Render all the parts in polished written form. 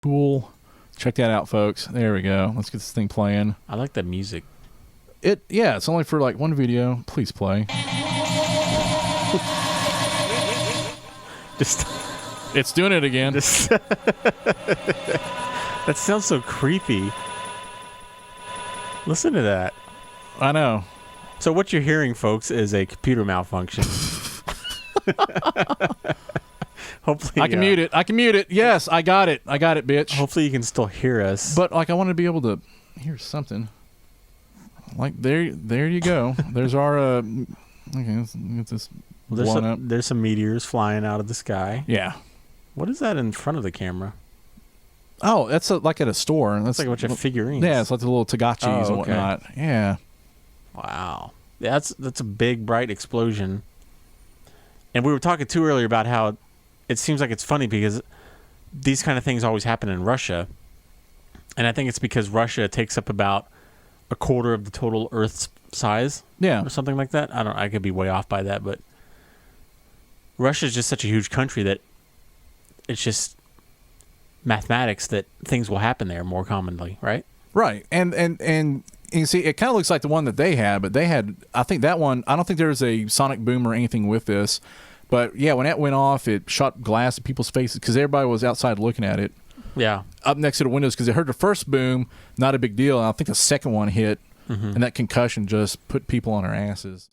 Cool. Check that out, folks. There we go. Let's get this thing playing. I like the music. It's only for like one video. Please play. It's doing it again. That sounds so creepy. Listen to that. I know. So what you're hearing, folks, is a computer malfunction. Hopefully, I can mute it. Yes, I got it, bitch. Hopefully you can still hear us. But like, I want to be able to hear something. Like there you go. There's our. Okay, let's get this blown up. There's some meteors flying out of the sky. Yeah. What is that in front of the camera? Oh, that's like at a store. That's like a bunch of figurines. Yeah, it's like the little Tagachis and whatnot. Yeah. Wow. That's a big, bright explosion. And we were talking too earlier about how it seems like it's funny because these kind of things always happen in Russia. And I think it's because Russia takes up about a quarter of the total Earth's size. Yeah. Or something like that. I could be way off by that, but Russia is just such a huge country that it's just mathematics that things will happen there more commonly, right? Right. And you see, it kind of looks like the one that they had, but I think that one, I don't think there was a sonic boom or anything with this. But yeah, when that went off, it shot glass at people's faces because everybody was outside looking at it. Yeah. Up next to the windows because they heard the first boom, not a big deal. And I think the second one hit, and that concussion just put people on their asses.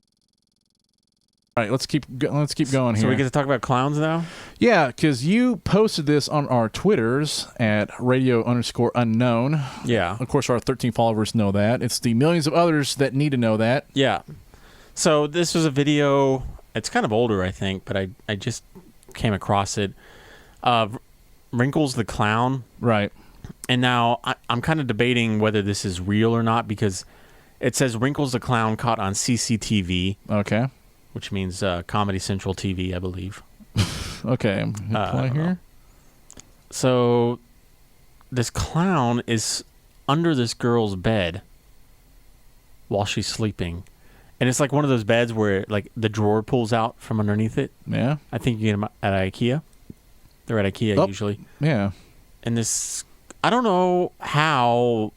All right, let's keep going here. So we get to talk about clowns now? Yeah, because you posted this on our Twitters at radio_unknown. Yeah. Of course, our 13 followers know that. It's the millions of others that need to know that. Yeah. So this was a video. It's kind of older, I think, but I just came across it. Wrinkles the Clown. Right. And now I'm kind of debating whether this is real or not because it says Wrinkles the Clown caught on CCTV. Okay. Which means Comedy Central TV, I believe. Okay. Play here. So this clown is under this girl's bed while she's sleeping. And it's like one of those beds where like the drawer pulls out from underneath it. Yeah. I think you get them at IKEA. They're at IKEA usually. Yeah. And this, I don't know how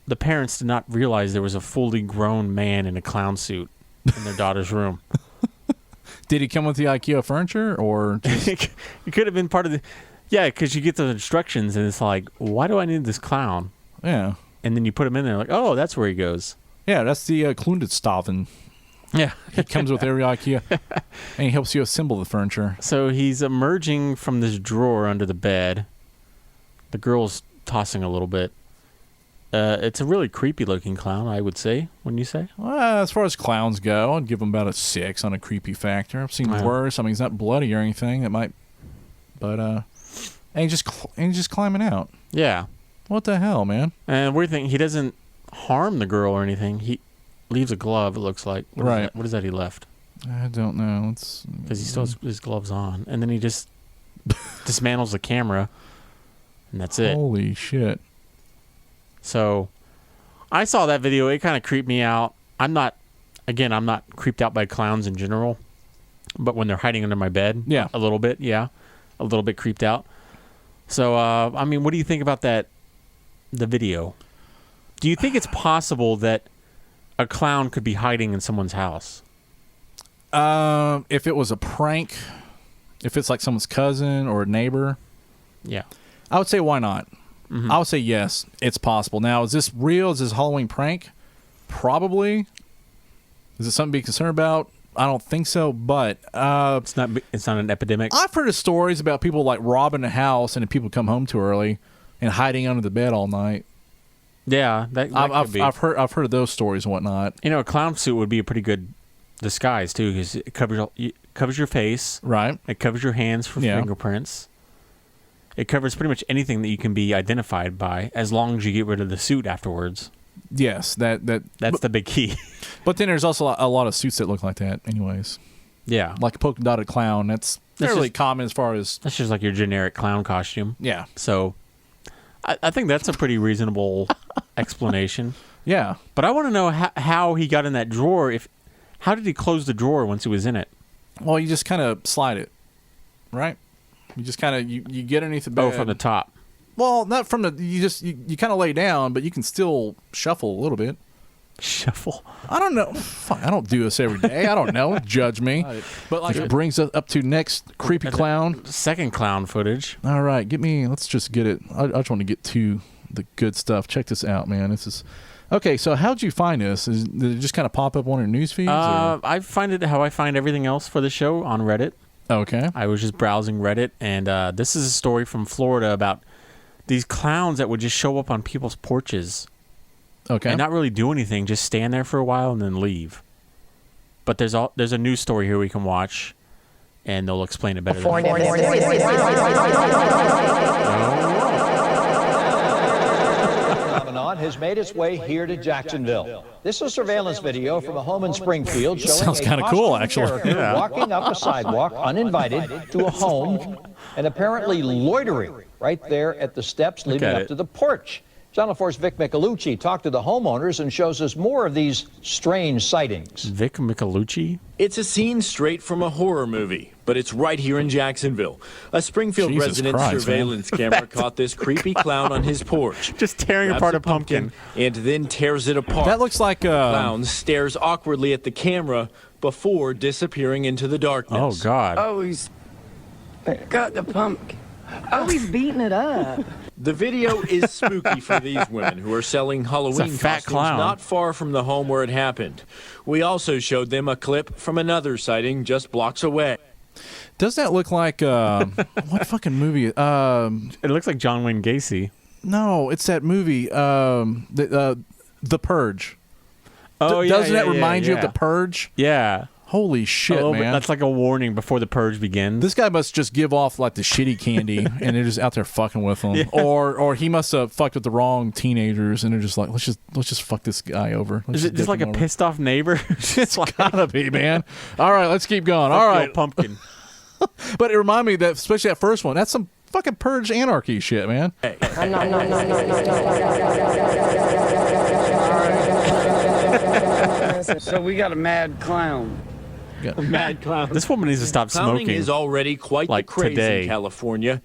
the parents did not realize there was a fully grown man in a clown suit in their daughter's room. Did he come with the IKEA furniture or just... It could have been part of the... Yeah, because you get the instructions and it's like, why do I need this clown? Yeah. And then you put him in there like, oh, that's where he goes. Yeah, that's the Klundestaven. Yeah. He comes with every IKEA and he helps you assemble the furniture. So he's emerging from this drawer under the bed. The girl's tossing a little bit. It's a really creepy looking clown, I would say, wouldn't you say? Well, as far as clowns go, I'd give him about a 6 on a creepy factor. I've seen worse. I mean, he's not bloody or anything. It might, but and he's just climbing out. Yeah. What the hell, man? And weird thing, he doesn't harm the girl or anything. He leaves a glove. It looks like. What is that he left? I don't know. Because he still has his gloves on, and then he just dismantles the camera, and that's it. Holy shit. So, I saw that video. It kind of creeped me out. I'm not creeped out by clowns in general, but when they're hiding under my bed, a little bit creeped out. So, I mean, what do you think about that? The video. Do you think it's possible that a clown could be hiding in someone's house? If it was a prank, if it's like someone's cousin or a neighbor, yeah, I would say why not. Mm-hmm. I would say yes, it's possible. Now, is this real? Is this a Halloween prank? Probably. Is it something to be concerned about? I don't think so, but it's not an epidemic. I've heard of stories about people like robbing a house and then people come home too early and hiding under the bed all night. Yeah, that could be. I've heard of those stories and whatnot. You know, a clown suit would be a pretty good disguise too, because it covers your face, right? It covers your hands for fingerprints. It covers pretty much anything that you can be identified by, as long as you get rid of the suit afterwards. Yes, that's the big key. But then there's also a lot of suits that look like that, anyways. Yeah, like a polka dotted clown. That's fairly common as far as that's just like your generic clown costume. Yeah. So, I think that's a pretty reasonable explanation. Yeah, but I want to know how he got in that drawer. How did he close the drawer once he was in it? Well, you just kind of slide it, right? You just kind of you get underneath the bed. Oh, from the top. Well, not from the you kind of lay down, but you can still shuffle a little bit. Shuffle. I don't know. Fuck, I don't do this every day. I don't know. Judge me. But like it brings us up to next creepy clown. Second clown footage. All right, let's just get it. I just want to get to the good stuff. Check this out, man. This is okay. So how'd you find this? Did it just kind of pop up on your news feeds? I find it how I find everything else for the show on Reddit. Okay. I was just browsing Reddit, and this is a story from Florida about these clowns that would just show up on people's porches. Okay. And not really do anything, just stand there for a while and then leave. But there's a news story here we can watch, and they'll explain it better than me. Phenomenon has made its way here to Jacksonville. This is surveillance video from a home in Springfield showing sounds kind of cool, actually. Yeah. Walking up a sidewalk uninvited to a home and apparently loitering right there at the steps leading up to the porch. Channel 4's Vic Michelucci talked to the homeowners and shows us more of these strange sightings. Vic Michelucci? It's a scene straight from a horror movie, but it's right here in Jacksonville. A Springfield resident's surveillance camera caught this creepy clown on his porch. Just tearing apart a pumpkin. And then tears it apart. That looks like the clown stares awkwardly at the camera before disappearing into the darkness. Oh, God. Oh, he's got the pumpkin. Oh, he's beating it up. The video is spooky for these women who are selling Halloween costumes not far from the home where it happened. We also showed them a clip from another sighting just blocks away. Does that look like what fucking movie? It looks like John Wayne Gacy. No, it's that movie, The Purge. Oh, yeah. Doesn't that remind you of The Purge? Yeah. Holy shit, man. That's like a warning before the purge begins. This guy must just give off like the shitty candy and they're just out there fucking with them. Yeah. Or he must have fucked with the wrong teenagers and they're just like, let's just fuck this guy over. Is it just like a pissed off neighbor? It's gotta be, man. All right, let's keep going. All right. Pumpkin. But it reminded me that, especially that first one, that's some fucking Purge anarchy shit, man. Hey. So we got a mad clown. Mad clown. This woman needs to stop smoking. Clowning is already quite the craze in California.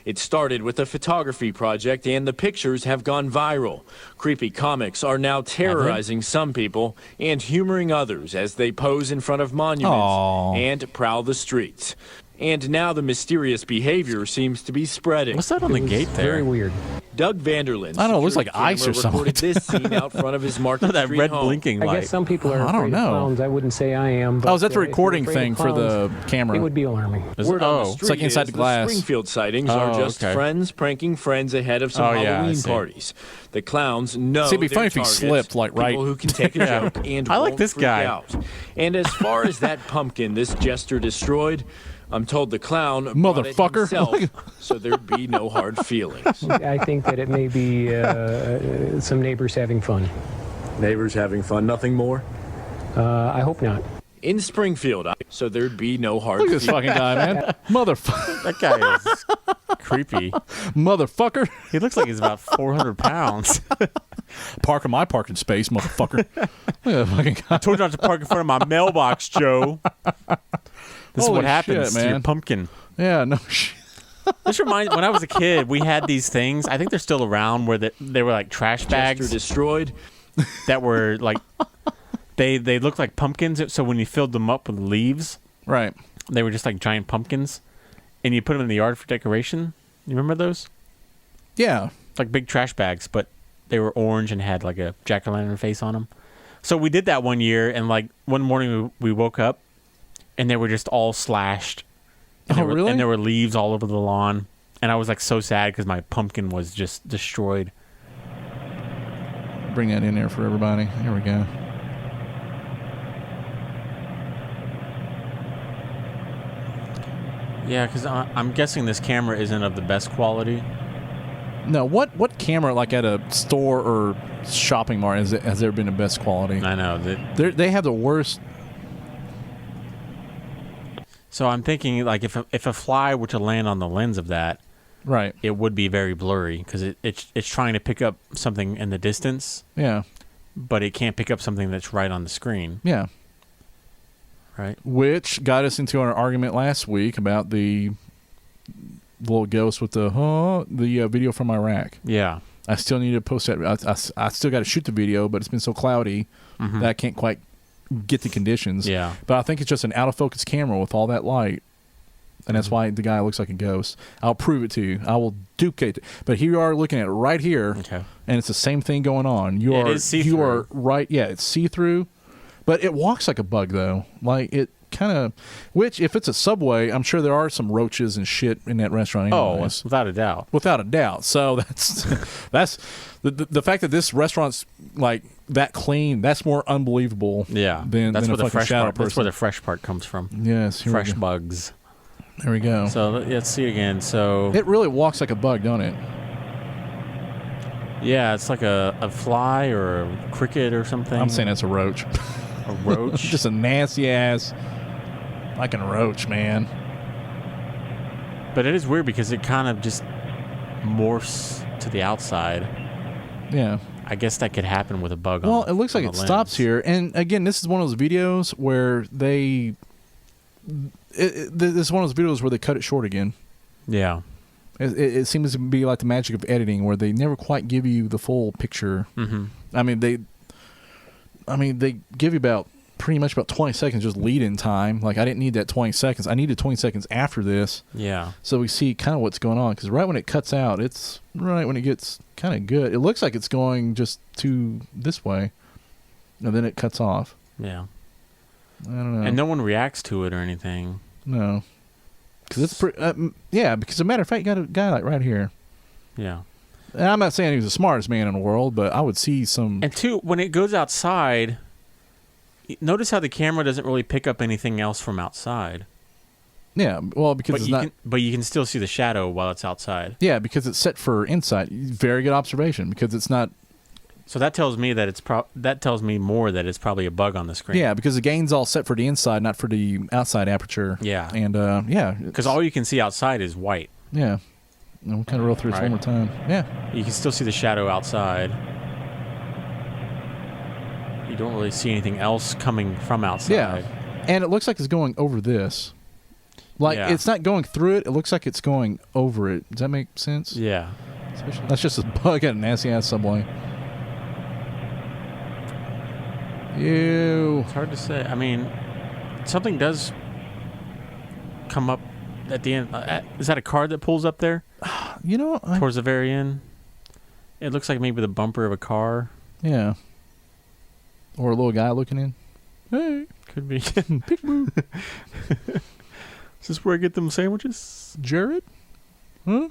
It started with a photography project, and the pictures have gone viral. Creepy comics are now terrorizing some people and humoring others as they pose in front of monuments and prowl the streets. And now the mysterious behavior seems to be spreading. What's that on the gate there? Very weird. Doug Vanderlyn. I don't know. It looks like ice or something. Recorded this scene out front of his Market that Street red home. blinking light. I guess some people are afraid of clowns. I wouldn't say I am. But, is that the recording thing for the camera? It would be alarming. Word on the street it's like inside the glass. Springfield sightings are just friends pranking friends ahead of some Halloween parties. The clowns know it'd be funny if he targets, slipped, like right. People who can take a joke and I like won't this freak guy. out. And as far as that pumpkin this jester destroyed, I'm told the clown motherfucker brought it himself, so there'd be no hard feelings. I think that it may be some neighbors having fun. Neighbors having fun, nothing more? I hope not. In Springfield, so there'd be no hard feelings. Look at this fucking guy, man. Motherfucker. That guy is creepy. Motherfucker. He looks like he's about 400 pounds. Park in my parking space, motherfucker. Fucking guy. I told you not to park in front of my mailbox, Joe. This is what happens to your pumpkin. Yeah, no shit. This reminds when I was a kid, we had these things. I think they're still around where they were like trash bags destroyed that were like they looked like pumpkins. So when you filled them up with leaves, right, they were just like giant pumpkins, and you put them in the yard for decoration. You remember those? Yeah, like big trash bags, but they were orange and had like a jack-o'-lantern face on them. So we did that one year, and like one morning we woke up. And they were just all slashed. Really? And there were leaves all over the lawn. And I was like so sad because my pumpkin was just destroyed. Bring that in there for everybody. Here we go. Yeah, because I'm guessing this camera isn't of the best quality. No, what camera like at a store or shopping mart has there been the best quality? I know. They have the worst. So I'm thinking, like, if a fly were to land on the lens of that, right, it would be very blurry because it's trying to pick up something in the distance. Yeah, but it can't pick up something that's right on the screen. Yeah, right. Which got us into our argument last week about the little ghost with the video from Iraq. Yeah. I still need to post that. I still got to shoot the video, but it's been so cloudy that I can't quite get the conditions. Yeah. But I think it's just an out of focus camera with all that light. And that's why the guy looks like a ghost. I'll prove it to you. I will duplicate it. But here you are looking at it right here, and it's the same thing going on. It is see-through. You are right. Yeah, it's see-through. But it walks like a bug, though. Like, it kind of... Which, if it's a Subway, I'm sure there are some roaches and shit in that restaurant anyways. Oh, without a doubt. Without a doubt. So that's... that's the fact that this restaurant's, like, that clean, that's more unbelievable than a fucking shadow person. That's where the fresh part comes from. Yes. Fresh bugs. There we go. So let's see again. So it really walks like a bug, don't it? Yeah, it's like a fly or a cricket or something. I'm saying it's a roach. A roach? Just a nasty ass fucking roach, man. But it is weird because it kind of just morphs to the outside. Yeah. I guess that could happen with a bug. Well, it looks like it stops here. And again, this is one of those videos where they... This is one of those videos where they cut it short again. Yeah. It seems to be like the magic of editing, where they never quite give you the full picture. Mm-hmm. I mean, they give you pretty much about 20 seconds just lead-in time. Like, I didn't need that 20 seconds. I needed 20 seconds after this. Yeah. So we see kind of what's going on. Because right when it cuts out, it's right when it gets kind of good. It looks like it's going just to this way. And then it cuts off. Yeah. I don't know. And no one reacts to it or anything. No. Because it's pretty... because as a matter of fact, you got a guy like right here. Yeah. And I'm not saying he's the smartest man in the world, but I would see some... And two, when it goes outside, notice how the camera doesn't really pick up anything else from outside. Yeah, well, because it's not... But you can still see the shadow while it's outside. Yeah, because it's set for inside. Very good observation, because it's not... So that tells me that that tells me more that it's probably a bug on the screen. Yeah, because the gain's all set for the inside, not for the outside aperture. Yeah. And, because all you can see outside is white. Yeah. And we'll kind of roll through this one more time. Yeah. You can still see the shadow outside. You don't really see anything else coming from outside. Yeah. And it looks like it's going over this. Like, it's not going through it. It looks like it's going over it. Does that make sense? Yeah. That's just a bug at a nasty-ass Subway. Ew. It's hard to say. I mean, something does come up at the end. Is that a car that pulls up there? You know, towards the very end. It looks like maybe the bumper of a car. Yeah. Or a little guy looking in. Hey. Could be. Peekaboo. Is this where I get them sandwiches? Jared? Huh?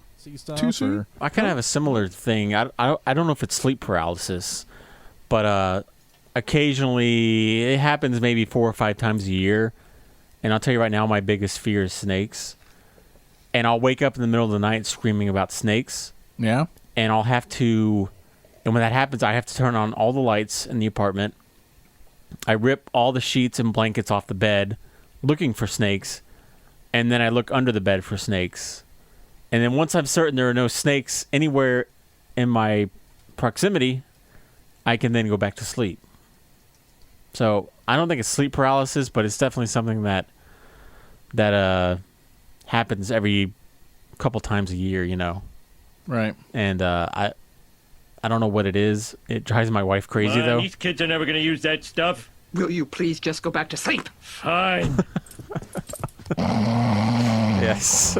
Too soon? I kind of have a similar thing. I don't know if it's sleep paralysis, but occasionally it happens maybe 4 or 5 times a year. And I'll tell you right now, my biggest fear is snakes. And I'll wake up in the middle of the night screaming about snakes. Yeah. And I'll have to, and when that happens, I have to turn on all the lights in the apartment. I rip all the sheets and blankets off the bed looking for snakes. And then I look under the bed for snakes. And then once I'm certain there are no snakes anywhere in my proximity, I can then go back to sleep. So I don't think it's sleep paralysis, but it's definitely something that happens every couple times a year, you know. Right. And I don't know what it is. It drives my wife crazy, though. These kids are never going to use that stuff. Will you please just go back to sleep? Fine. Yes.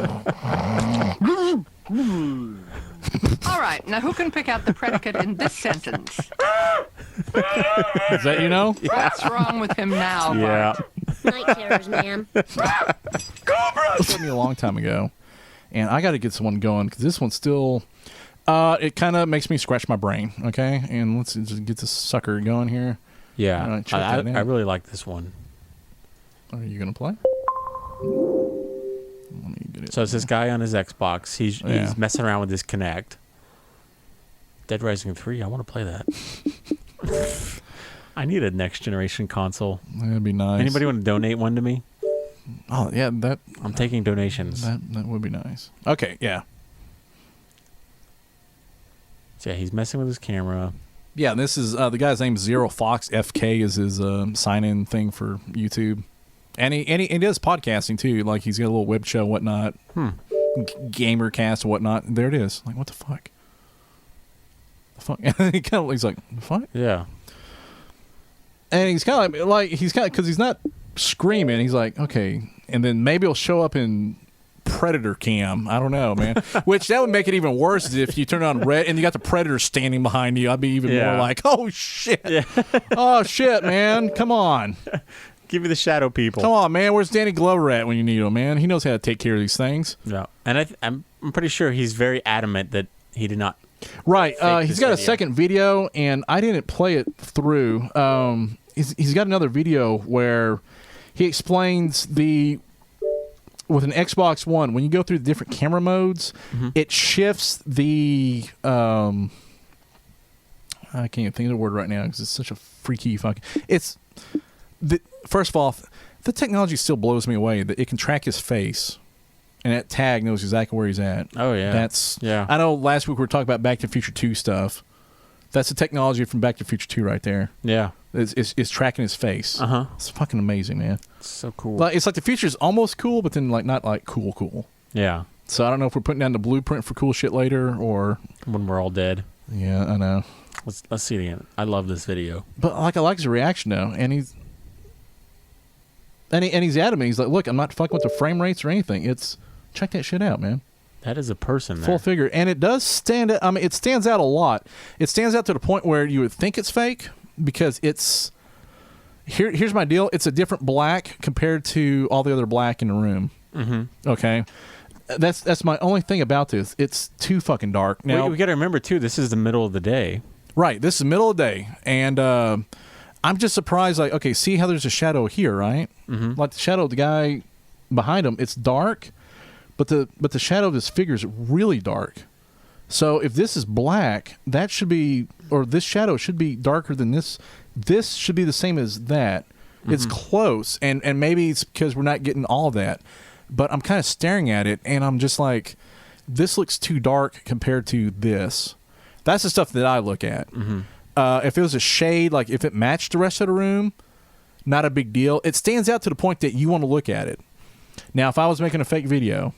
All right, now who can pick out the predicate in this sentence? Is that you know? What's wrong with him now, Yeah. Night terrors, ma'am. Cobra! It took me a long time ago, and I got to get someone going because this one's still. It kind of makes me scratch my brain. Okay, and let's just get this sucker going here. Yeah, I really like this one. Are you gonna play? So it's this guy on his Xbox. He's messing around with his Kinect. Dead Rising 3. I want to play that. I need a next generation console. That'd be nice. Anybody want to donate one to me? Oh yeah, that I'm taking donations. That would be nice. Okay, yeah. So yeah, he's messing with his camera. Yeah, and this is the guy's name is Zero Fox FK is his sign-in thing for YouTube, and he does podcasting too. Like he's got a little web show, and whatnot. gamer cast and whatnot. And there it is. Like, what the fuck? The fuck? And he's like, the fuck? Yeah. And he's kind of like because he's not screaming. He's like, okay. And then maybe he'll show up in Predator cam. I don't know, man. Which that would make it even worse if you turn on red and you got the Predator standing behind you. I'd be even more like, oh shit. Yeah. Oh shit, man. Come on. Give me the Shadowpeople. Come on, man. Where's Danny Glover at when you need him, man? He knows how to take care of these things. Yeah. And I'm pretty sure he's very adamant that he did not. Right. He's got a second video, and I didn't play it through. He's got another video where he explains with an Xbox One, when you go through the different camera modes, it shifts the I can't even think of the word right now because it's such a freaky fucking. First of all, the technology still blows me away that it can track his face, and that tag knows exactly where he's at. Oh yeah, I know. Last week we were talking about Back to the Future 2 stuff. That's the technology from Back to the Future 2 right there. Yeah. It's tracking his face. Uh-huh. It's fucking amazing, man. It's so cool. Like, it's like the future's almost cool, but then like not like cool. Yeah. So I don't know if we're putting down the blueprint for cool shit later or when we're all dead. Yeah, I know. Let's see it again. I love this video. But like I like his reaction though, and he's adamant. He's like, look, I'm not fucking with the frame rates or anything. Check that shit out, man. That is a person there. Full figure. And it does stand out. I mean, it stands out a lot. It stands out to the point where you would think it's fake because it's... Here's my deal. It's a different black compared to all the other black in the room. Mm-hmm. Okay? That's my only thing about this. It's too fucking dark. Now, we got to remember, too, this is the middle of the day. Right. This is the middle of the day. And I'm just surprised, like, okay, see how there's a shadow here, right? Mm-hmm. Like the shadow of the guy behind him, it's dark. But the shadow of this figure is really dark. So if this is black, that should be, or this shadow should be darker than this. This should be the same as that. Mm-hmm. It's close, and maybe it's because we're not getting all of that. But I'm kind of staring at it, and I'm just like, this looks too dark compared to this. That's the stuff that I look at. Mm-hmm. If it was a shade, like if it matched the rest of the room, not a big deal. It stands out to the point that you want to look at it. Now, if I was making a fake video...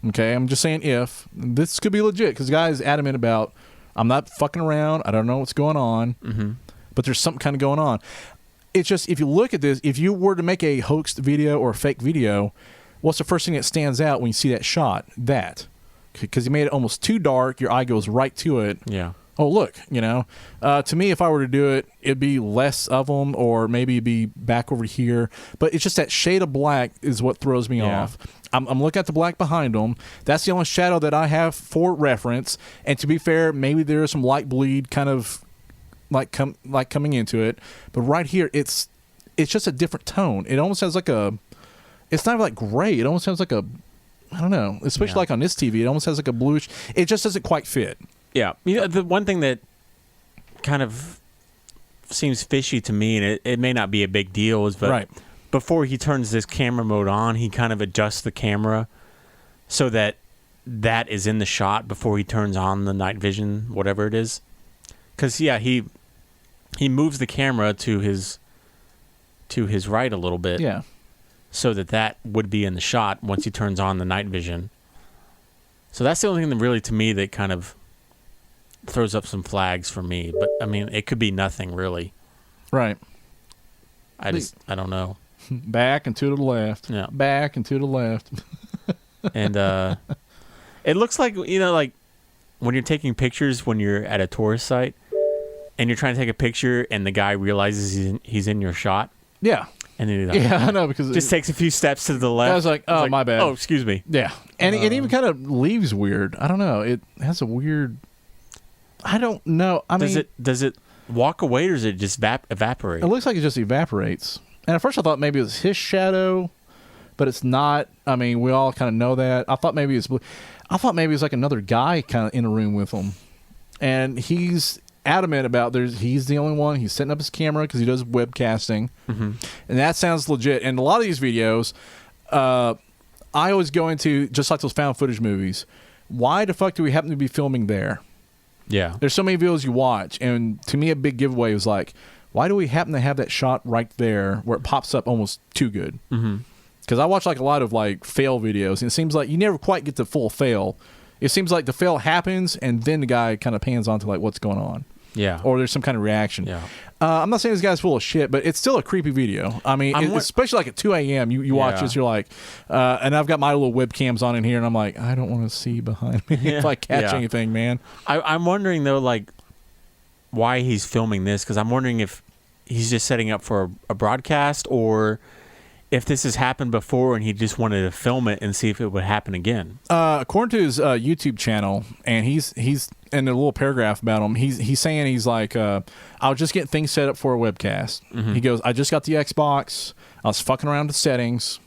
Okay, I'm just saying if. This could be legit because the guy is adamant about, I'm not fucking around. I don't know what's going on. Mm-hmm. But there's something kind of going on. It's just, if you look at this, if you were to make a hoaxed video or a fake video, what's the first thing that stands out when you see that shot? That. Because he made it almost too dark. Your eye goes right to it. Yeah. Oh, look, to me, if I were to do it, it'd be less of them or maybe it'd be back over here. But it's just that shade of black is what throws me off. I'm looking at the black behind them. That's the only shadow that I have for reference. And to be fair, maybe there is some light bleed kind of like coming into it. But right here, it's just a different tone. It almost has like it's not like gray. It almost has like I don't know, especially like on this TV, it almost has like a bluish. It just doesn't quite fit. Yeah. The one thing that kind of seems fishy to me, and it may not be a big deal, is before he turns this camera mode on, he kind of adjusts the camera so that is in the shot before he turns on the night vision, whatever it is. Because, he moves the camera to his right a little bit. Yeah. So that would be in the shot once he turns on the night vision. So that's the only thing that really, to me, that kind of throws up some flags for me. But, I mean, it could be nothing, really. Right. I don't know. Back and to the left. Yeah. Back and to the left. And it looks like, like when you're taking pictures when you're at a tourist site and you're trying to take a picture and the guy realizes he's in your shot. Yeah. And then I know, because just takes a few steps to the left. I was like, oh, my bad. Oh, excuse me. Yeah. And it even kind of leaves weird. I don't know. It has a weird... I don't know. Does it walk away or does it just evaporate? It looks like it just evaporates. And at first I thought maybe it was his shadow, but it's not. I mean, we all kind of know that. I thought maybe it was like another guy kind of in a room with him. And he's adamant about he's the only one. He's setting up his camera because he does webcasting. Mm-hmm. And that sounds legit. And a lot of these videos, I always go into, just like those found footage movies, why the fuck do we happen to be filming there? Yeah. There's so many videos you watch, and to me a big giveaway was like, why do we happen to have that shot right there where it pops up almost too good? Mm-hmm. Because I watch like a lot of like fail videos, and it seems like you never quite get the full fail. It seems like the fail happens, and then the guy kind of pans on to like what's going on. Yeah. Or there's some kind of reaction. Yeah. I'm not saying this guy's full of shit, but it's still a creepy video. I mean, especially like at 2 a.m. You watch this, you're like, and I've got my little webcams on in here, and I'm like, I don't want to see behind me if I catch anything, man. I'm wondering, though, like, why he's filming this, because I'm wondering if he's just setting up for a broadcast, or if this has happened before and he just wanted to film it and see if it would happen again. According to his YouTube channel, and he's in a little paragraph about him, he's saying he's like, I was just getting things set up for a webcast. Mm-hmm. He goes, I just got the Xbox. I was fucking around with settings.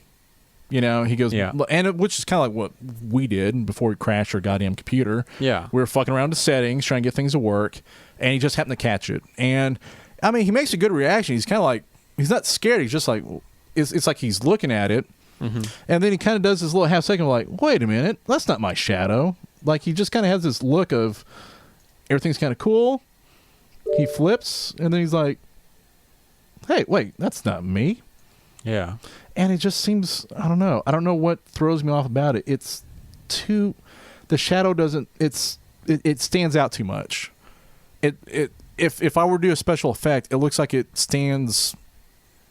You know, he goes, and which is kind of like what we did before we crashed our goddamn computer. Yeah. We were fucking around with settings, trying to get things to work, and he just happened to catch it. And, I mean, he makes a good reaction. He's kind of like, he's not scared. He's just like, it's like he's looking at it, and then he kind of does this little half second like, wait a minute, that's not my shadow. Like, he just kind of has this look of everything's kind of cool. He flips, and then he's like, hey, wait, that's not me. Yeah. And it just seems, I don't know what throws me off about it. It's too, the shadow doesn't, it stands out too much. If I were to do a special effect, it looks like it stands,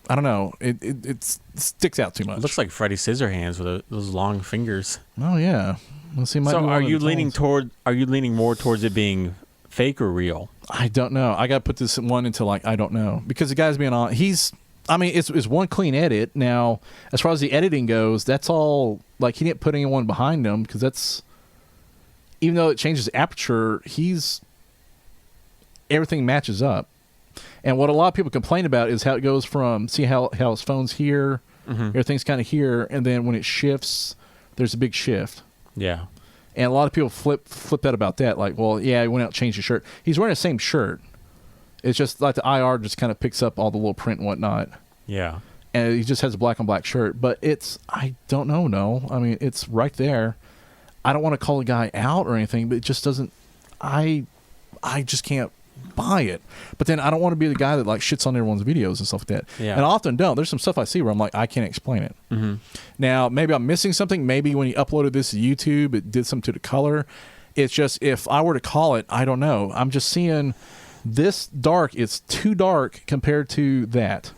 I don't know, it sticks out too much. It looks like Freddy Scissorhands with those long fingers. Oh yeah. Let's see. So are you leaning more towards it being fake or real? I don't know. I got to put this one into like, I don't know, because the guy's being on. It's one clean edit. Now, as far as the editing goes, that's all, like, he didn't put anyone behind him, because that's, even though it changes aperture, everything matches up. And what a lot of people complain about is how it goes from, see how his phone's here, everything's kind of here, and then when it shifts, there's a big shift. Yeah. And a lot of people flip that about that. Like, well, yeah, he went out and changed his shirt. He's wearing the same shirt. It's just like the IR just kind of picks up all the little print and whatnot. Yeah. And he just has a black on black shirt. But I don't know, no. I mean, it's right there. I don't want to call the guy out or anything, but it just doesn't, I just can't buy it. But then I don't want to be the guy that like shits on everyone's videos and stuff like that. Yeah. And I often don't. There's some stuff I see where I'm like, I can't explain it. Mm-hmm. Now, maybe I'm missing something. Maybe when you uploaded this to YouTube, it did something to the color. It's just, if I were to call it, I don't know. I'm just seeing this dark. It's too dark compared to that.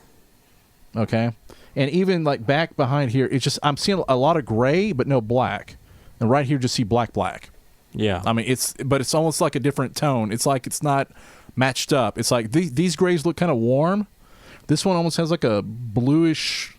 Okay. And even like back behind here, it's just, I'm seeing a lot of gray, but no black. And right here, just see black. Yeah. I mean, it's almost like a different tone. It's like it's not matched up. It's like these grays look kind of warm. This one almost has like a bluish,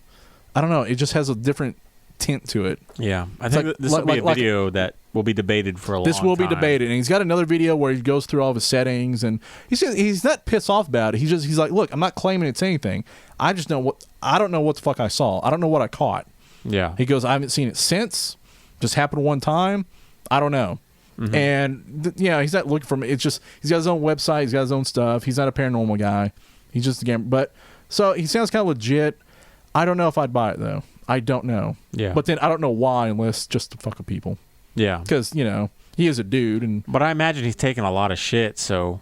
I don't know. It just has a different tint to it. Yeah. I think this will be a video that will be debated for a long time. This will be debated. And he's got another video where he goes through all of his settings, and he's not pissed off about it. He's like, look, I'm not claiming it's anything. I don't know what the fuck I saw. I don't know what I caught. Yeah. He goes, I haven't seen it since. Just happened one time. I don't know. Mm-hmm. And he's not looking for me. It's just, he's got his own website. He's got his own stuff. He's not a paranormal guy. He's just a gamer. But so he sounds kind of legit. I don't know if I'd buy it though. I don't know. Yeah. But then I don't know why, unless just to fuck with people. Yeah. Because he is a dude, but I imagine he's taking a lot of shit. So.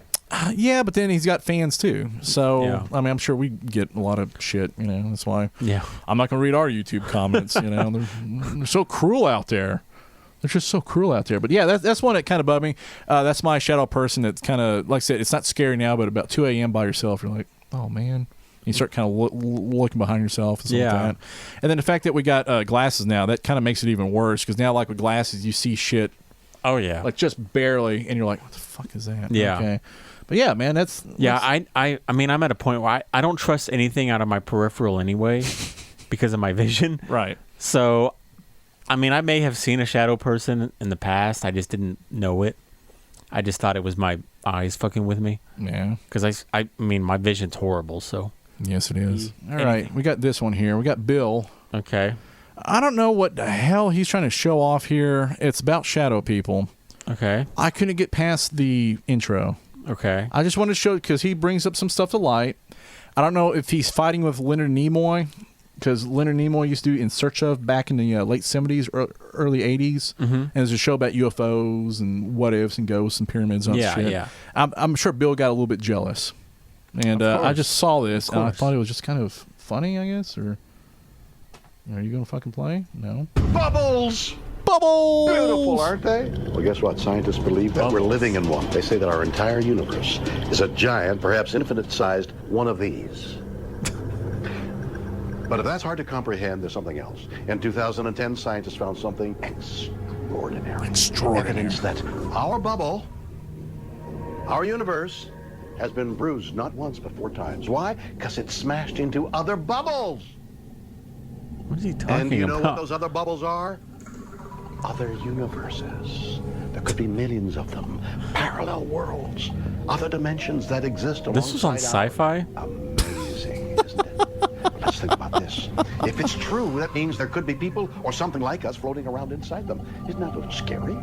Yeah, but then he's got fans too. So I mean, I'm sure we get a lot of shit. That's why. Yeah. I'm not gonna read our YouTube comments. They're so cruel out there. They're just so cruel out there. But yeah, that's one that kind of bugged me. That's my shadow person. That's kind of, like I said, it's not scary now, but about 2 a.m. by yourself, you're like, oh man. You start kind of looking behind yourself and stuff like that. And then the fact that we got glasses now, that kind of makes it even worse, because now, like with glasses, you see shit. Oh yeah. Like just barely, and you're like, what the fuck is that? Yeah. Okay. But yeah, man, that's I mean, I'm at a point where I don't trust anything out of my peripheral anyway because of my vision. Right. So, I mean, I may have seen a shadow person in the past. I just didn't know it. I just thought it was my eyes fucking with me. Yeah. Because I mean, my vision's horrible, so. Yes, it is. All right. We got this one here. We got Bill. Okay. I don't know what the hell he's trying to show off here. It's about Shadowpeople. Okay. I couldn't get past the intro. Okay. I just wanted to show, because he brings up some stuff to light. I don't know if he's fighting with Leonard Nimoy, because Leonard Nimoy used to do In Search Of back in the late 70s, early 80s. Mm-hmm. And there's a show about UFOs and what ifs and ghosts and pyramids and shit. Yeah. I'm sure Bill got a little bit jealous. And I just saw this, and I thought it was just kind of funny, I guess, or... Are you gonna fucking play? No. Bubbles! Bubbles! Beautiful, aren't they? Well, guess what? Scientists believe that we're living in one. They say that our entire universe is a giant, perhaps infinite-sized one of these. But if that's hard to comprehend, there's something else. In 2010, scientists found something extraordinary. Evidence that our bubble, our universe, has been bruised not once but 4 times. Why? Because it smashed into other bubbles. What is he talking about? And do you know what those other bubbles are? Other universes. There could be millions of them. Parallel worlds. Other dimensions that exist alongside. This was on Sci-Fi? Amazing, isn't it? Let's think about this. If it's true, that means there could be people or something like us floating around inside them. Isn't that a little scary?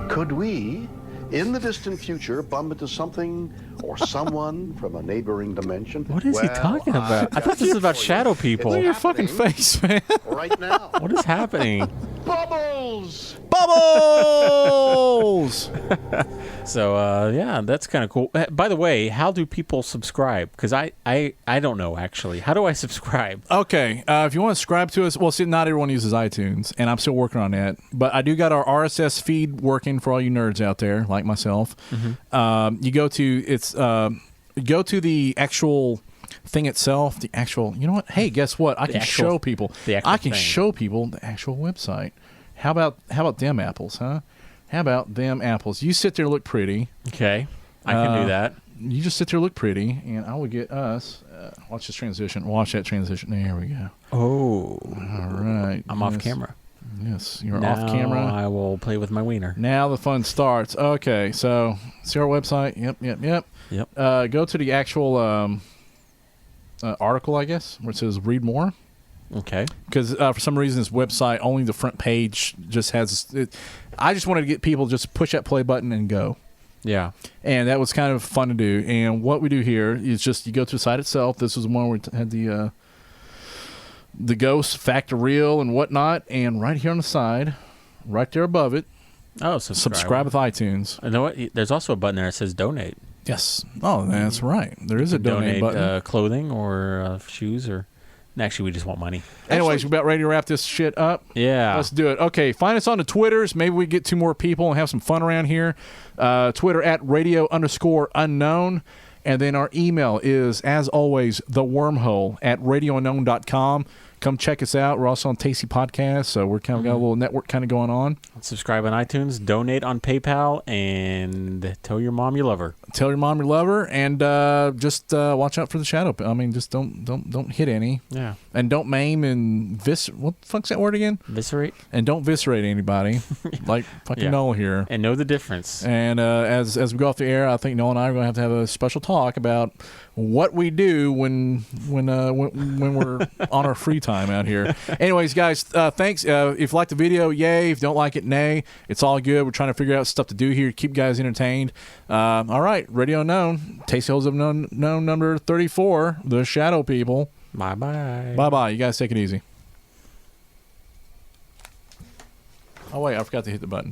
Could we, in the distant future, bump into something or someone from a neighboring dimension? What is he talking about? I thought this was about Shadowpeople. Look at your fucking face, man. Right now. What is happening? Bubbles! Bubbles! So, yeah, that's kind of cool. By the way, how do people subscribe? Because I don't know, actually. How do I subscribe? Okay, if you want to subscribe to us, well, see, not everyone uses iTunes, and I'm still working on that. But I do got our RSS feed working for all you nerds out there, like myself. Mm-hmm. You go to the actual thing itself, the actual. You know what? Hey, guess what? I can show people. I can show people the actual website. How about them apples, huh? How about them apples? You sit there and look pretty. Okay, I can do that. You just sit there and look pretty, and I will get us. Watch this transition. Watch that transition. There we go. Oh. All right. I'm off camera. Yes, you're now off camera. I will play with my wiener. Now the fun starts. Okay, so see our website. Yep. Go to the actual article, I guess, where it says read more. Okay. Because for some reason, this website, only the front page just has it. I just wanted to get people just push that play button and go. Yeah. And that was kind of fun to do. And what we do here is just you go to the site itself. This was the one where it had the ghost factor real and whatnot. And right here on the side, right there above it, subscribe with iTunes. You know what? There's also a button there that says donate. Yes. Oh, that's right. There is a donate button. Clothing or shoes or... Actually, we just want money. Anyways, we're about ready to wrap this shit up. Yeah. Let's do it. Okay, find us on the Twitters. Maybe we get 2 more people and have some fun around here. Twitter at radio_unknown. And then our email is, as always, thewormhole at radiounknown.com. Come check us out. We're also on Tasty Podcast, so we're kind of got a little network kind of going on. Subscribe on iTunes, donate on PayPal, and tell your mom you love her. Tell your mom you love her, and just watch out for the shadow. I mean, just don't hit any. Yeah. And don't maim and what the fuck's that word again? Viscerate. And don't viscerate anybody, like fucking Noel here. And know the difference. And as we go off the air, I think Noel and I are going to have a special talk about what we do when we're on our free time out here. Anyways, guys, thanks. If you like the video, yay. If you don't like it, nay. It's all good. We're trying to figure out stuff to do here to keep you guys entertained. All right, Radio Unknown, Tasty Hills of Known number 34, the Shadow People. Bye-bye. Bye-bye. You guys take it easy. Oh, wait, I forgot to hit the button.